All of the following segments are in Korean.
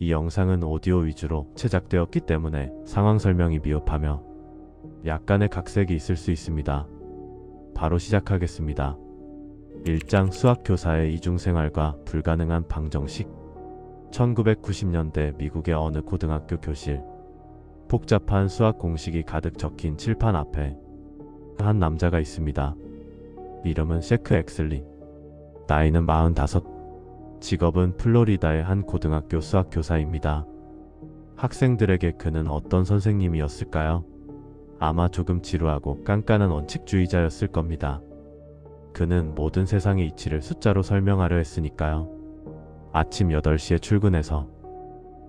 이 영상은 오디오 위주로 제작되었기 때문에 상황 설명이 미흡하며 약간의 각색이 있을 수 있습니다. 바로 시작하겠습니다. 1장 수학교사의 이중생활과 불가능한 방정식. 1990년대 미국의 어느 고등학교 교실. 복잡한 수학 공식이 가득 적힌 칠판 앞에 한 남자가 있습니다. 이름은 셰크 엑슬리. 나이는 45. 직업은 플로리다의 한 고등학교 수학교사입니다. 학생들에게 그는 어떤 선생님이었을까요? 아마 조금 지루하고 깐깐한 원칙주의자였을 겁니다. 그는 모든 세상의 이치를 숫자로 설명하려 했으니까요. 아침 8시에 출근해서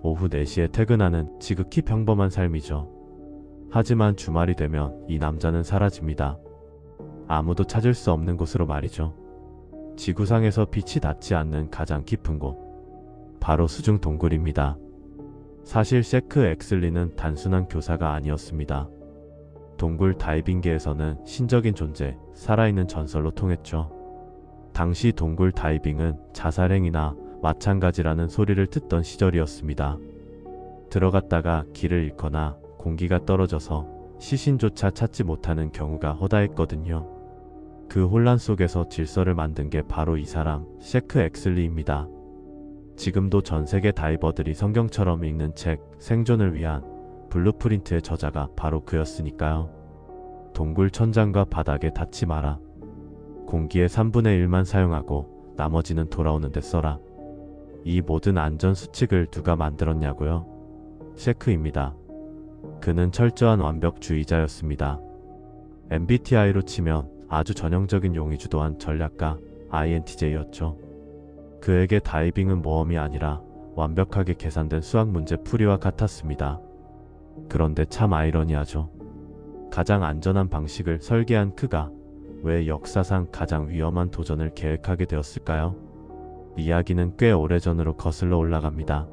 오후 4시에 퇴근하는 지극히 평범한 삶이죠. 하지만 주말이 되면 이 남자는 사라집니다. 아무도 찾을 수 없는 곳으로 말이죠. 지구상에서 빛이 닿지 않는 가장 깊은 곳. 바로 수중 동굴입니다. 사실 셰크 엑슬리는 단순한 교사가 아니었습니다. 동굴 다이빙계에서는 신적인 존재, 살아있는 전설로 통했죠. 당시 동굴 다이빙은 자살행위나 마찬가지라는 소리를 듣던 시절이었습니다. 들어갔다가 길을 잃거나 공기가 떨어져서 시신조차 찾지 못하는 경우가 허다했거든요. 그 혼란 속에서 질서를 만든 게 바로 이 사람, 셰크 엑슬리입니다. 지금도 전 세계 다이버들이 성경처럼 읽는 책, 생존을 위한 블루프린트의 저자가 바로 그였으니까요. 동굴 천장과 바닥에 닿지 마라. 공기의 3분의 1만 사용하고 나머지는 돌아오는 데 써라. 이 모든 안전 수칙을 누가 만들었냐고요? 셰크입니다. 그는 철저한 완벽주의자였습니다. MBTI로 치면 아주 전형적인 용이 주도한 전략가 INTJ였죠. 그에게 다이빙은 모험이 아니라 완벽하게 계산된 수학 문제 풀이와 같았습니다. 그런데 참 아이러니하죠. 가장 안전한 방식을 설계한 그가 왜 역사상 가장 위험한 도전을 계획하게 되었을까요? 이야기는 꽤 오래전으로 거슬러 올라갑니다.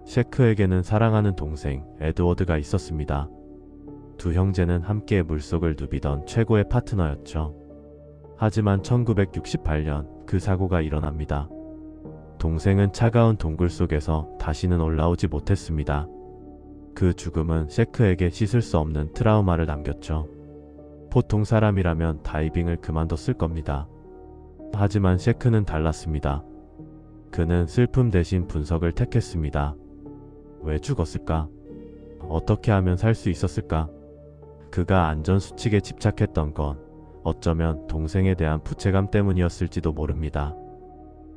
셰크에게는 사랑하는 동생 에드워드가 있었습니다. 두 형제는 함께 물속을 누비던 최고의 파트너였죠. 하지만 1968년 그 사고가 일어납니다. 동생은 차가운 동굴 속에서 다시는 올라오지 못했습니다. 그 죽음은 셰크에게 씻을 수 없는 트라우마를 남겼죠. 보통 사람이라면 다이빙을 그만뒀을 겁니다. 하지만 셰크는 달랐습니다. 그는 슬픔 대신 분석을 택했습니다. 왜 죽었을까? 어떻게 하면 살 수 있었을까? 그가 안전수칙에 집착했던 건 어쩌면 동생에 대한 부채감 때문이었을지도 모릅니다.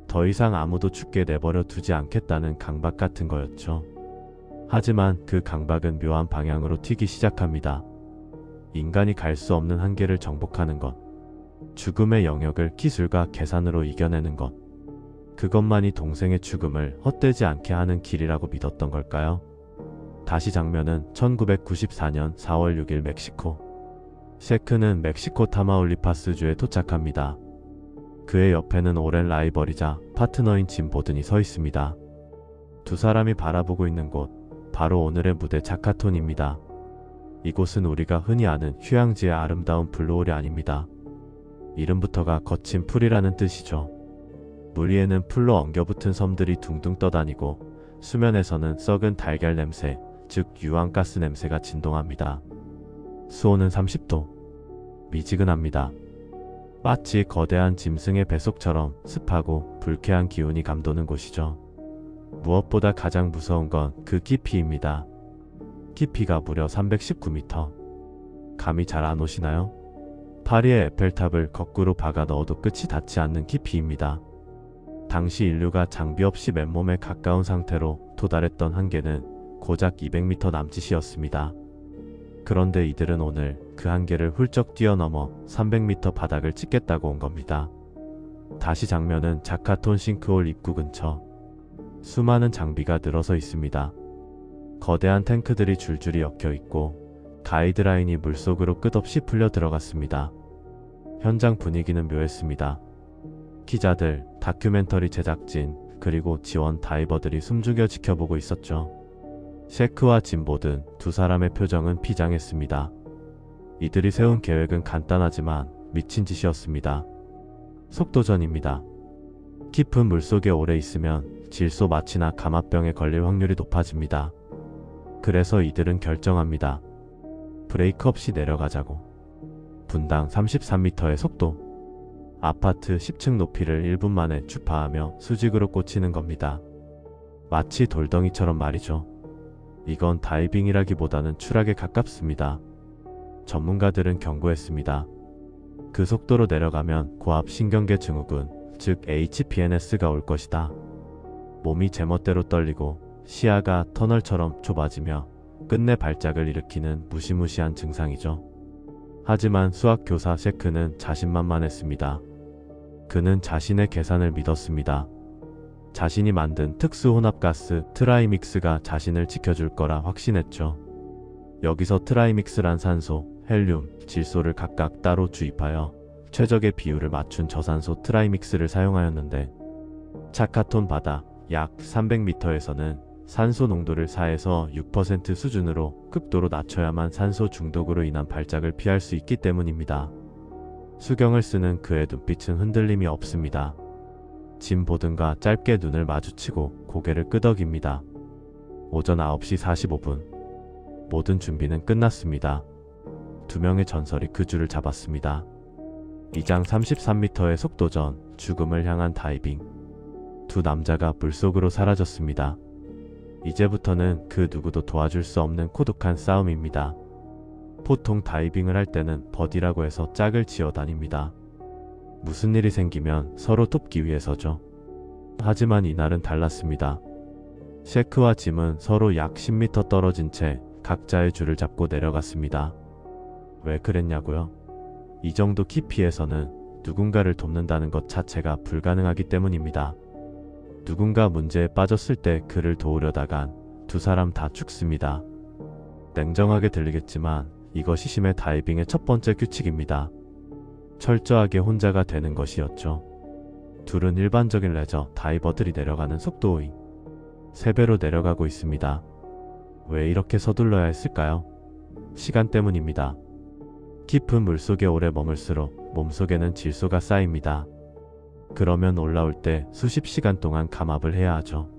더 이상 아무도 죽게 내버려 두지 않겠다는 강박 같은 거였죠. 하지만 그 강박은 묘한 방향으로 튀기 시작합니다. 인간이 갈 수 없는 한계를 정복하는 것. 죽음의 영역을 기술과 계산으로 이겨내는 것. 그것만이 동생의 죽음을 헛되지 않게 하는 길이라고 믿었던 걸까요? 다시 장면은 1994년 4월 6일 멕시코. 셰크는 멕시코 타마울리파스주에 도착합니다. 그의 옆에는 오랜 라이벌이자 파트너인 짐 보든이 서 있습니다. 두 사람이 바라보고 있는 곳, 바로 오늘의 무대 자카톤입니다. 이곳은 우리가 흔히 아는 휴양지의 아름다운 블루홀이 아닙니다. 이름부터가 거친 풀이라는 뜻이죠. 물 위에는 풀로 엉겨붙은 섬들이 둥둥 떠다니고 수면에서는 썩은 달걀 냄새, 즉 유황가스 냄새가 진동합니다. 수온은 30도. 미지근합니다. 마치 거대한 짐승의 뱃속처럼 습하고 불쾌한 기운이 감도는 곳이죠. 무엇보다 가장 무서운 건 그 깊이입니다. 깊이가 무려 319m. 감이 잘 안 오시나요? 파리의 에펠탑을 거꾸로 박아 넣어도 끝이 닿지 않는 깊이입니다. 당시 인류가 장비 없이 맨몸에 가까운 상태로 도달했던 한계는 고작 200m 남짓이었습니다. 그런데 이들은 오늘 그 한계를 훌쩍 뛰어넘어 300m 바닥을 찍겠다고 온 겁니다. 다시 장면은 자카톤 싱크홀 입구 근처. 수많은 장비가 늘어서 있습니다. 거대한 탱크들이 줄줄이 엮여 있고 가이드라인이 물속으로 끝없이 풀려 들어갔습니다. 현장 분위기는 묘했습니다. 기자들, 다큐멘터리 제작진, 그리고 지원 다이버들이 숨죽여 지켜보고 있었죠. 셰크와 짐 보든 두 사람의 표정은 비장했습니다. 이들이 세운 계획은 간단하지만 미친 짓이었습니다. 속도전입니다. 깊은 물속에 오래 있으면 질소 마취나 감압병에 걸릴 확률이 높아집니다. 그래서 이들은 결정합니다. 브레이크 없이 내려가자고. 분당 33m의 속도. 아파트 10층 높이를 1분 만에 주파하며 수직으로 꽂히는 겁니다. 마치 돌덩이처럼 말이죠. 이건 다이빙이라기보다는 추락에 가깝습니다. 전문가들은 경고했습니다. 그 속도로 내려가면 고압 신경계 증후군, 즉 HPNS가 올 것이다. 몸이 제멋대로 떨리고 시야가 터널처럼 좁아지며 끝내 발작을 일으키는 무시무시한 증상이죠. 하지만 수학교사 셰크는 자신만만했습니다. 그는 자신의 계산을 믿었습니다. 자신이 만든 특수 혼합가스 트라이믹스가 자신을 지켜줄 거라 확신했죠. 여기서 트라이믹스란 산소, 헬륨, 질소를 각각 따로 주입하여 최적의 비율을 맞춘 저산소 트라이믹스를 사용하였는데 차카톤 바다 약 300m에서는 산소 농도를 4에서 6% 수준으로 급도로 낮춰야만 산소 중독으로 인한 발작을 피할 수 있기 때문입니다. 수경을 쓰는 그의 눈빛은 흔들림이 없습니다. 짐 보든과 짧게 눈을 마주치고 고개를 끄덕입니다. 오전 9시 45분. 모든 준비는 끝났습니다. 두 명의 전설이 그 줄을 잡았습니다. 2장 33m의 속도전, 죽음을 향한 다이빙. 두 남자가 물속으로 사라졌습니다. 이제부터는 그 누구도 도와줄 수 없는 고독한 싸움입니다. 보통 다이빙을 할 때는 버디라고 해서 짝을 지어 다닙니다. 무슨 일이 생기면 서로 돕기 위해서죠. 하지만 이날은 달랐습니다. 셰크와 짐은 서로 약 10m 떨어진 채 각자의 줄을 잡고 내려갔습니다. 왜 그랬냐고요? 이 정도 깊이에서는 누군가를 돕는다는 것 자체가 불가능하기 때문입니다. 누군가 문제에 빠졌을 때 그를 도우려다간 두 사람 다 죽습니다. 냉정하게 들리겠지만 이것이 심해 다이빙의 첫 번째 규칙입니다. 철저하게 혼자가 되는 것이었죠. 둘은 일반적인 레저 다이버들이 내려가는 속도의 3배로 내려가고 있습니다. 왜 이렇게 서둘러야 했을까요? 시간 때문입니다. 깊은 물속에 오래 머물수록 몸속에는 질소가 쌓입니다. 그러면 올라올 때 수십 시간 동안 감압을 해야 하죠.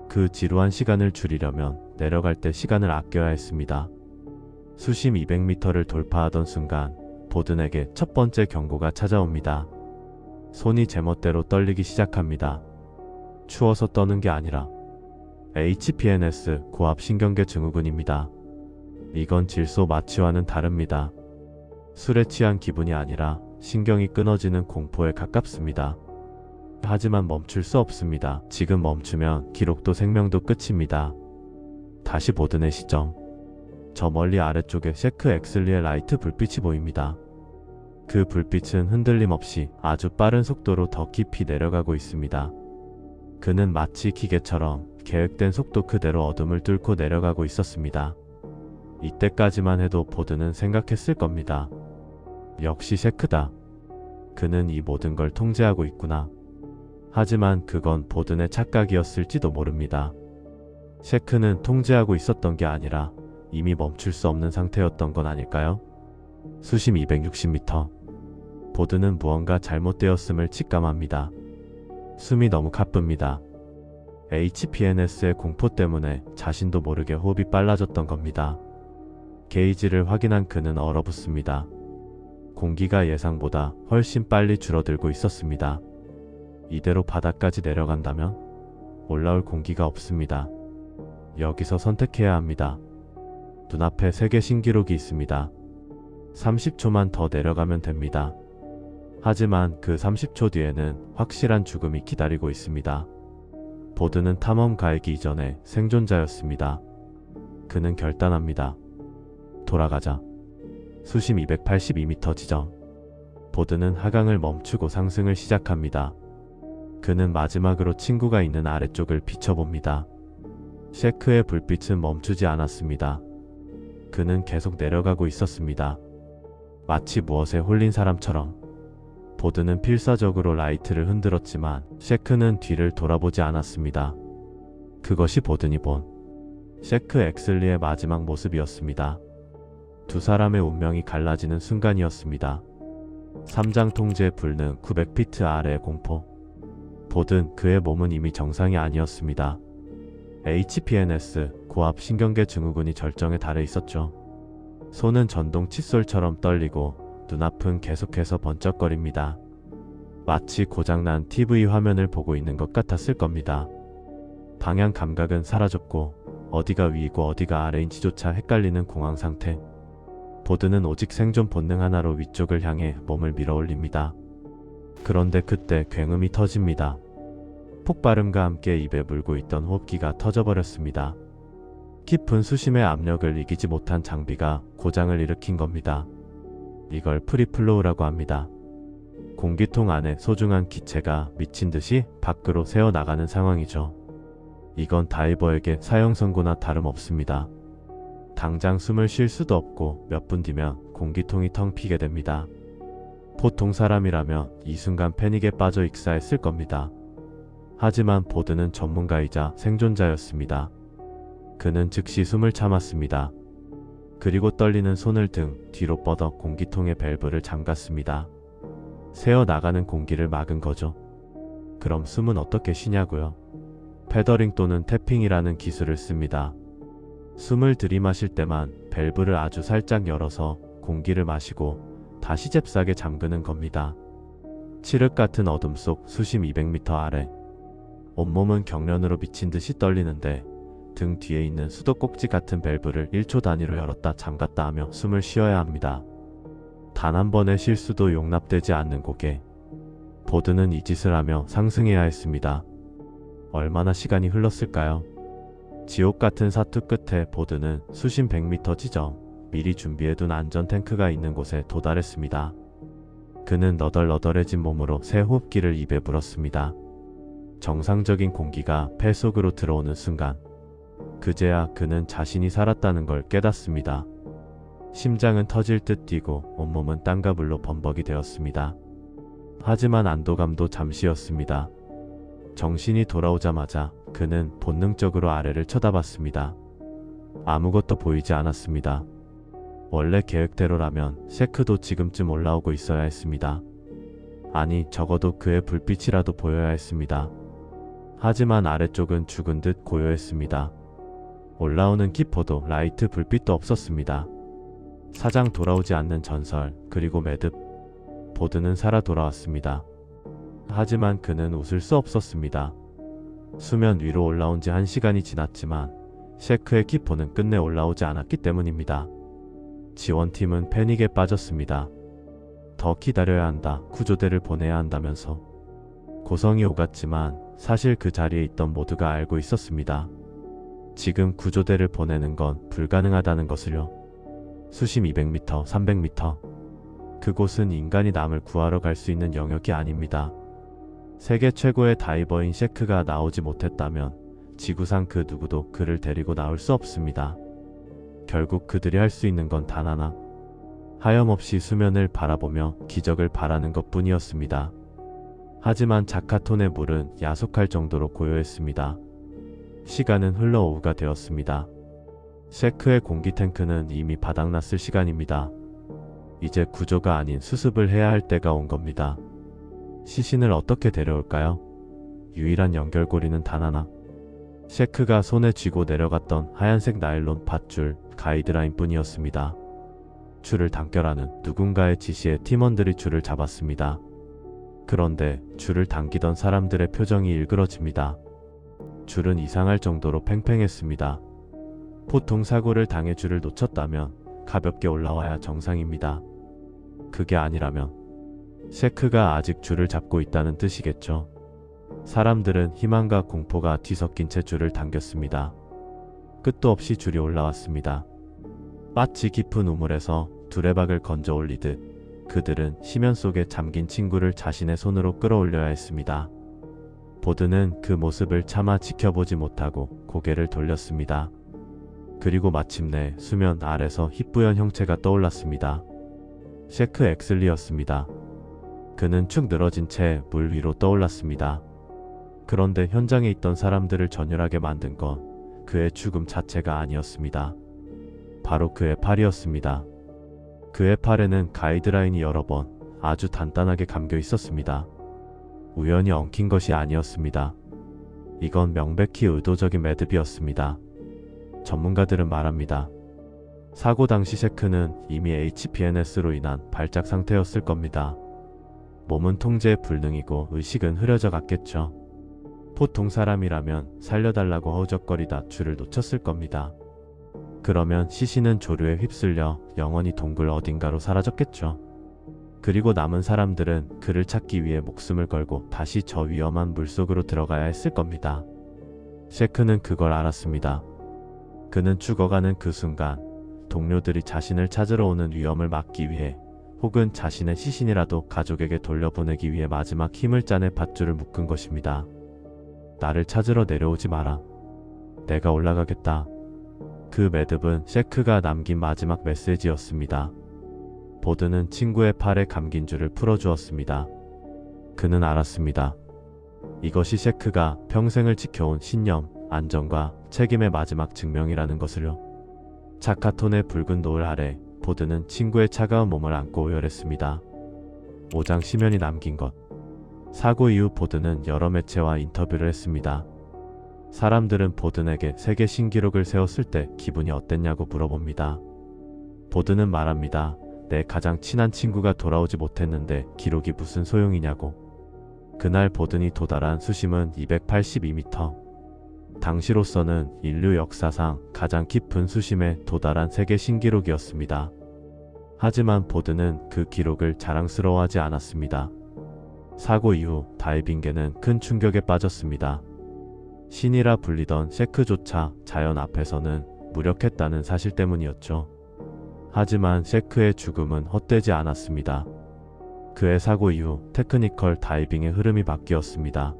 그 지루한 시간을 줄이려면 내려갈 때 시간을 아껴야 했습니다. 수심 200m를 돌파하던 순간 보든에게 첫 번째 경고가 찾아옵니다. 손이 제멋대로 떨리기 시작합니다. 추워서 떠는 게 아니라 HPNS 고압 신경계 증후군입니다. 이건 질소 마취와는 다릅니다. 술에 취한 기분이 아니라 신경이 끊어지는 공포에 가깝습니다. 하지만 멈출 수 없습니다. 지금 멈추면 기록도 생명도 끝입니다. 다시 보든의 시점. 저 멀리 아래쪽에 셰크 엑슬리의 라이트 불빛이 보입니다. 그 불빛은 흔들림 없이 아주 빠른 속도로 더 깊이 내려가고 있습니다. 그는 마치 기계처럼 계획된 속도 그대로 어둠을 뚫고 내려가고 있었습니다. 이때까지만 해도 보든은 생각했을 겁니다. 역시 셰크다. 그는 이 모든 걸 통제하고 있구나. 하지만 그건 보든의 착각이었을지도 모릅니다. 셰크는 통제하고 있었던 게 아니라 이미 멈출 수 없는 상태였던 건 아닐까요? 수심 260m. 보든은 무언가 잘못되었음을 직감합니다. 숨이 너무 가쁩니다. HPNS의 공포 때문에 자신도 모르게 호흡이 빨라졌던 겁니다. 게이지를 확인한 그는 얼어붙습니다. 공기가 예상보다 훨씬 빨리 줄어들고 있었습니다. 이대로 바닥까지 내려간다면 올라올 공기가 없습니다. 여기서 선택해야 합니다. 눈앞에 세계 신기록이 있습니다. 30초만 더 내려가면 됩니다. 하지만 그 30초 뒤에는 확실한 죽음이 기다리고 있습니다. 보드는 탐험 가기 이전에 생존자였습니다. 그는 결단합니다. 돌아가자. 수심 282m 지점. 보드는 하강을 멈추고 상승을 시작합니다. 그는 마지막으로 친구가 있는 아래쪽을 비춰봅니다. 셰크의 불빛은 멈추지 않았습니다. 그는 계속 내려가고 있었습니다. 마치 무엇에 홀린 사람처럼. 보드는 필사적으로 라이트를 흔들었지만 셰크는 뒤를 돌아보지 않았습니다. 그것이 보든이 본 셰크 엑슬리의 마지막 모습이었습니다. 두 사람의 운명이 갈라지는 순간이었습니다. 3장 통제 불능 900피트 아래의 공포. 보든 그의 몸은 이미 정상이 아니었습니다. HPNS, 고압 신경계 증후군이 절정에 달해 있었죠. 손은 전동 칫솔처럼 떨리고 눈앞은 계속해서 번쩍거립니다. 마치 고장난 TV 화면을 보고 있는 것 같았을 겁니다. 방향 감각은 사라졌고 어디가 위이고 어디가 아래인지조차 헷갈리는 공황 상태. 보드는 오직 생존 본능 하나로 위쪽을 향해 몸을 밀어 올립니다. 그런데 그때 굉음이 터집니다. 폭발음과 함께 입에 물고 있던 호흡기가 터져버렸습니다. 깊은 수심의 압력을 이기지 못한 장비가 고장을 일으킨 겁니다. 이걸 프리플로우라고 합니다. 공기통 안에 소중한 기체가 미친 듯이 밖으로 새어나가는 상황이죠. 이건 다이버에게 사형 선고나 다름없습니다. 당장 숨을 쉴 수도 없고 몇 분 뒤면 공기통이 텅 비게 됩니다. 보통 사람이라면 이 순간 패닉에 빠져 익사했을 겁니다. 하지만 보드는 전문가이자 생존자였습니다. 그는 즉시 숨을 참았습니다. 그리고 떨리는 손을 등 뒤로 뻗어 공기통의 밸브를 잠갔습니다. 새어나가는 공기를 막은 거죠. 그럼 숨은 어떻게 쉬냐고요? 패더링 또는 태핑이라는 기술을 씁니다. 숨을 들이마실 때만 밸브를 아주 살짝 열어서 공기를 마시고 다시 잽싸게 잠그는 겁니다. 칠흑 같은 어둠 속 수심 200m 아래. 온몸은 경련으로 미친 듯이 떨리는데 등 뒤에 있는 수도꼭지 같은 밸브를 1초 단위로 열었다 잠갔다 하며 숨을 쉬어야 합니다. 단 한 번의 실수도 용납되지 않는 고개. 보드는 이 짓을 하며 상승해야 했습니다. 얼마나 시간이 흘렀을까요? 지옥 같은 사투 끝에 보드는 수심 100m 지점, 미리 준비해둔 안전 탱크가 있는 곳에 도달했습니다. 그는 너덜너덜해진 몸으로 새 호흡기를 입에 불었습니다. 정상적인 공기가 폐 속으로 들어오는 순간, 그제야 그는 자신이 살았다는 걸 깨닫습니다. 심장은 터질 듯 뛰고 온몸은 땀과 물로 범벅이 되었습니다. 하지만 안도감도 잠시였습니다. 정신이 돌아오자마자 그는 본능적으로 아래를 쳐다봤습니다. 아무것도 보이지 않았습니다. 원래 계획대로라면 셰크도 지금쯤 올라오고 있어야 했습니다. 아니, 적어도 그의 불빛이라도 보여야 했습니다. 하지만 아래쪽은 죽은 듯 고요했습니다. 올라오는 기포도 라이트 불빛도 없었습니다. 사장 돌아오지 않는 전설, 그리고 매듭. 보드는 살아 돌아왔습니다. 하지만 그는 웃을 수 없었습니다. 수면 위로 올라온 지 1시간이 지났지만 셰크의 기포는 끝내 올라오지 않았기 때문입니다. 지원팀은 패닉에 빠졌습니다. 더 기다려야 한다, 구조대를 보내야 한다면서. 고성이 오갔지만 사실 그 자리에 있던 모두가 알고 있었습니다. 지금 구조대를 보내는 건 불가능하다는 것을요. 수심 200m, 300m. 그곳은 인간이 남을 구하러 갈 수 있는 영역이 아닙니다. 세계 최고의 다이버인 셰크가 나오지 못했다면 지구상 그 누구도 그를 데리고 나올 수 없습니다. 결국 그들이 할 수 있는 건 단 하나. 하염없이 수면을 바라보며 기적을 바라는 것뿐이었습니다. 하지만 자카톤의 물은 야속할 정도로 고요했습니다. 시간은 흘러 오후가 되었습니다. 셰크의 공기 탱크는 이미 바닥났을 시간입니다. 이제 구조가 아닌 수습을 해야 할 때가 온 겁니다. 시신을 어떻게 데려올까요? 유일한 연결고리는 단 하나. 셰크가 손에 쥐고 내려갔던 하얀색 나일론 밧줄, 가이드라인 뿐이었습니다. 줄을 단결하는 누군가의 지시에 팀원들이 줄을 잡았습니다. 그런데 줄을 당기던 사람들의 표정이 일그러집니다. 줄은 이상할 정도로 팽팽했습니다. 보통 사고를 당해 줄을 놓쳤다면 가볍게 올라와야 정상입니다. 그게 아니라면 셰크가 아직 줄을 잡고 있다는 뜻이겠죠. 사람들은 희망과 공포가 뒤섞인 채 줄을 당겼습니다. 끝도 없이 줄이 올라왔습니다. 마치 깊은 우물에서 두레박을 건져 올리듯 그들은 심연 속에 잠긴 친구를 자신의 손으로 끌어올려야 했습니다. 보드는 그 모습을 차마 지켜보지 못하고 고개를 돌렸습니다. 그리고 마침내 수면 아래서 희뿌연 형체가 떠올랐습니다. 셰크 엑슬리였습니다. 그는 축 늘어진 채 물 위로 떠올랐습니다. 그런데 현장에 있던 사람들을 전율하게 만든 건 그의 죽음 자체가 아니었습니다. 바로 그의 팔이었습니다. 그의 팔에는 가이드라인이 여러 번 아주 단단하게 감겨 있었습니다. 우연히 엉킨 것이 아니었습니다. 이건 명백히 의도적인 매듭이었습니다. 전문가들은 말합니다. 사고 당시 셰크는 이미 HPNS로 인한 발작 상태였을 겁니다. 몸은 통제에 불능이고 의식은 흐려져 갔겠죠. 보통 사람이라면 살려달라고 허우적거리다 줄을 놓쳤을 겁니다. 그러면 시신은 조류에 휩쓸려 영원히 동굴 어딘가로 사라졌겠죠. 그리고 남은 사람들은 그를 찾기 위해 목숨을 걸고 다시 저 위험한 물속으로 들어가야 했을 겁니다. 셰크는 그걸 알았습니다. 그는 죽어가는 그 순간 동료들이 자신을 찾으러 오는 위험을 막기 위해 혹은 자신의 시신이라도 가족에게 돌려보내기 위해 마지막 힘을 짜내 밧줄을 묶은 것입니다. 나를 찾으러 내려오지 마라. 내가 올라가겠다. 그 매듭은 셰크가 남긴 마지막 메시지였습니다. 보드는 친구의 팔에 감긴 줄을 풀어주었습니다. 그는 알았습니다. 이것이 셰크가 평생을 지켜온 신념, 안정과 책임의 마지막 증명이라는 것을요. 자카톤의 붉은 노을 아래 보드는 친구의 차가운 몸을 안고 오열했습니다. 5장 심연이 남긴 것. 사고 이후 보드는 여러 매체와 인터뷰를 했습니다. 사람들은 보든에게 세계 신기록을 세웠을 때 기분이 어땠냐고 물어봅니다. 보드는 말합니다. 내 가장 친한 친구가 돌아오지 못했는데 기록이 무슨 소용이냐고. 그날 보든이 도달한 수심은 282m. 당시로서는 인류 역사상 가장 깊은 수심에 도달한 세계 신기록이었습니다. 하지만 보드는 그 기록을 자랑스러워하지 않았습니다. 사고 이후 다이빙계는 큰 충격에 빠졌습니다. 신이라 불리던 셰크조차 자연 앞에서는 무력했다는 사실 때문이었죠. 하지만 셰크의 죽음은 헛되지 않았습니다. 그의 사고 이후 테크니컬 다이빙의 흐름이 바뀌었습니다.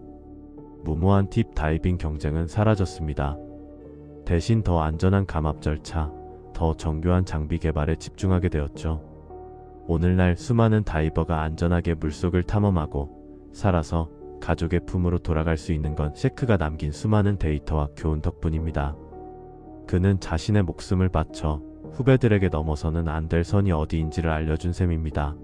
무모한 팁 다이빙 경쟁은 사라졌습니다. 대신 더 안전한 감압 절차, 더 정교한 장비 개발에 집중하게 되었죠. 오늘날 수많은 다이버가 안전하게 물속을 탐험하고 살아서 가족의 품으로 돌아갈 수 있는 건 셰크가 남긴 수많은 데이터와 교훈 덕분입니다. 그는 자신의 목숨을 바쳐 후배들에게 넘어서는 안 될 선이 어디인지를 알려준 셈입니다.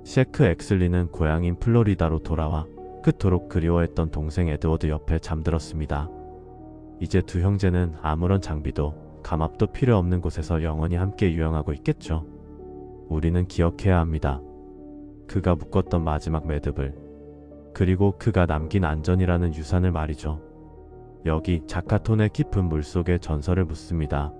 셰크 엑슬리는 고향인 플로리다로 돌아와 그토록 그리워했던 동생 에드워드 옆에 잠들었습니다. 이제 두 형제는 아무런 장비도 감압도 필요 없는 곳에서 영원히 함께 유영하고 있겠죠. 우리는 기억해야 합니다. 그가 묶었던 마지막 매듭을, 그리고 그가 남긴 안전이라는 유산을 말이죠. 여기 자카톤의 깊은 물속의 전설을 묻습니다.